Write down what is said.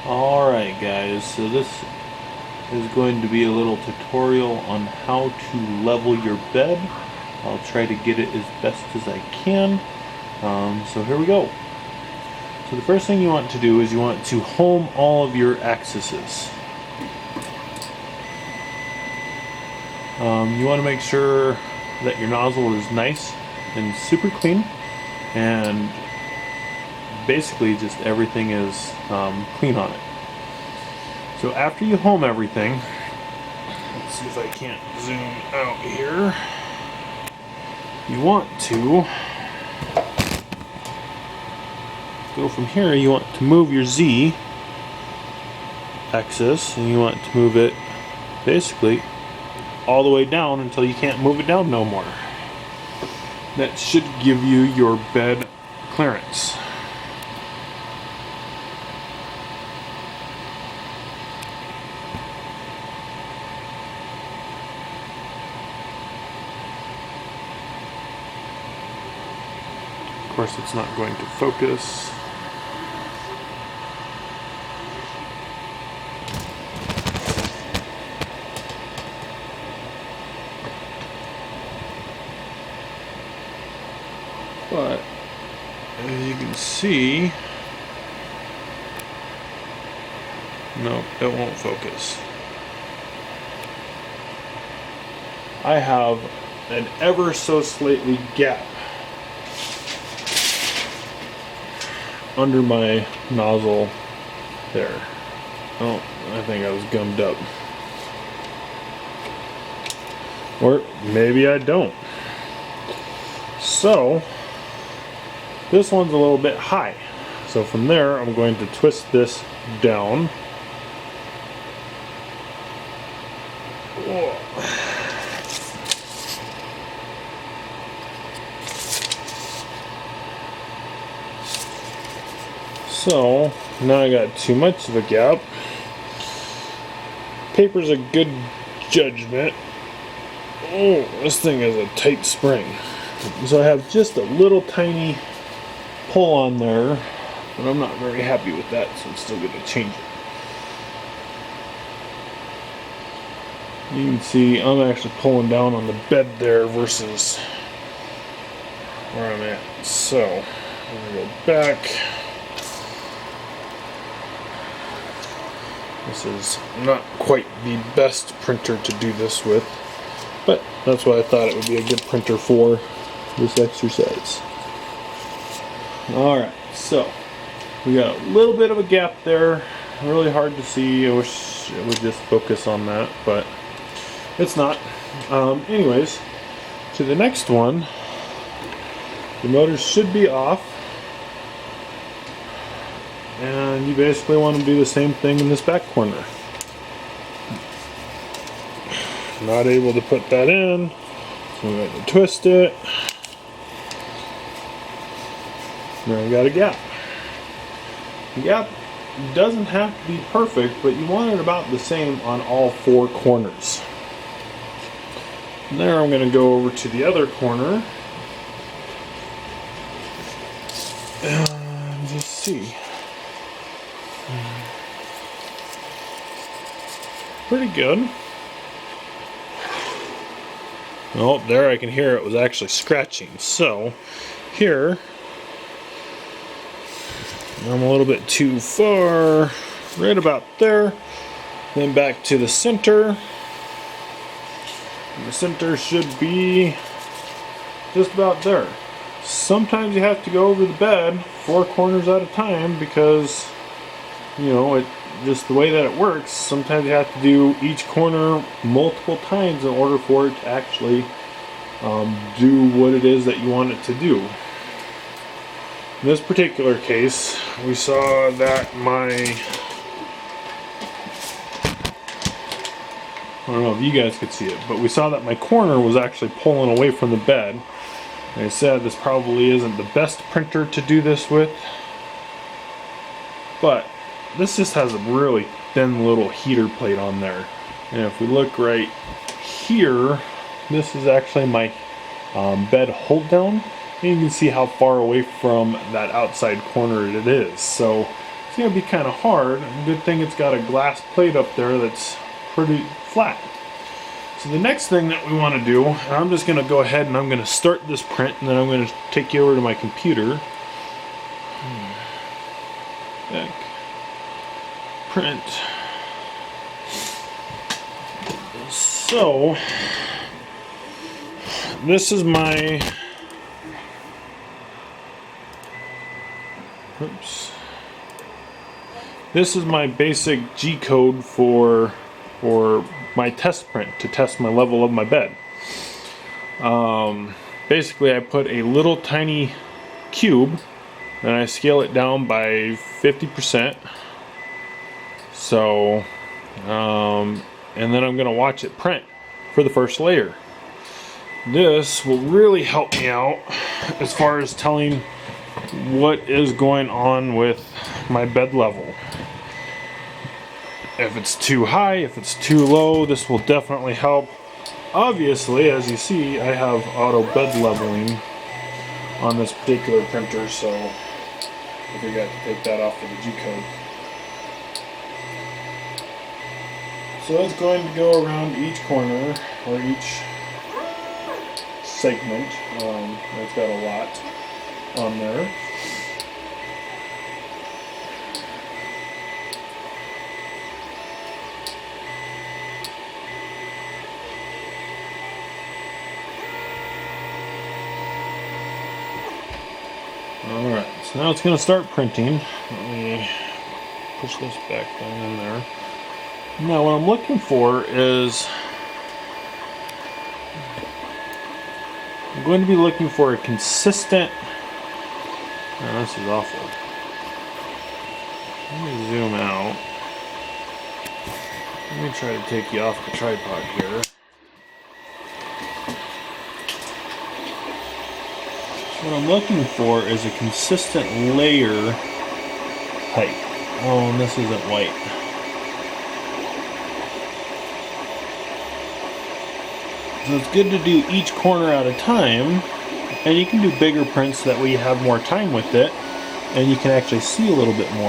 Alright guys, so this is going to be a little tutorial on how to level your bed. I'll try to get it as best as I can. So here we go. So the first thing you want to do is you want to home all of your axes. You want to make sure that your nozzle is nice and super clean, and basically just everything is clean on it. So after you home everything, let's see if I can't zoom out here, you want to go from here. You want to move your Z axis, and you want to move it basically all the way down until you can't move it down no more. That should give you your bed clearance. Of course, it's not going to focus. But as you can see, no, it won't focus. I have an ever so slightly gap under my nozzle there. Oh, I think I was gummed up. Or maybe I don't. So this one's a little bit high. So from there, I'm going to twist this down. Whoa. So now I got too much of a gap. Paper's a good judgment. Oh, this thing is a tight spring. So I have just a little tiny pull on there, but I'm not very happy with that, so I'm still going to change it. You can see I'm actually pulling down on the bed there versus where I'm at. So I'm going to go back. This is not quite the best printer to do this with, but that's why I thought it would be a good printer for this exercise. Alright, so we got a little bit of a gap there, really hard to see. I wish it would just focus on that, but it's not. Anyways, to the next one, the motor should be off, and you basically want to do the same thing in this back corner. Not able to put that in, so I'm going to twist it. Now I got a gap. The gap doesn't have to be perfect, but you want it about the same on all four corners. From there, I'm going to go over to the other corner and just see. Pretty good. Oh, there I can hear it was actually scratching. So here, I'm a little bit too far, right about there. Then back to the center. And the center should be just about there. Sometimes you have to go over the bed 4 corners at a time because, you know, it just the way that it works. Sometimes you have to do each corner multiple times in order for it to actually do what it is that you want it to do. In this particular case, we saw that I don't know if you guys could see it, but we saw that my corner was actually pulling away from the bed. Like I said, this probably isn't the best printer to do this with, but this just has a really thin little heater plate on there. And if we look right here, this is actually my bed hold down. And you can see how far away from that outside corner it is. So it's going to be kind of hard. Good thing it's got a glass plate up there that's pretty flat. So the next thing that we want to do, and I'm just going to go ahead and I'm going to start this print, and then I'm going to take you over to my computer. Back. Print. So this is my this is my basic G code for my test print to test my level of my bed. Basically I put a little tiny cube and I scale it down by 50%. So and then I'm going to watch it print for the first layer. This will really help me out as far as telling what is going on with my bed level. If it's too high, if it's too low, this will definitely help. Obviously, as you see, I have auto bed leveling on this particular printer, so I forgot to take that off of the G code. So it's going to go around each corner or each segment. It's got a lot on there. Alright, so now it's going to start printing. Let me push this back down in there. Now what I'm looking for is, I'm going to be looking for a consistent, oh, this is awful. Let me zoom out. Let me try to take you off the tripod here. What I'm looking for is a consistent layer height. Oh, and this isn't white. So it's good to do each corner at a time, and you can do bigger prints so that way you have more time with it, and you can actually see a little bit more.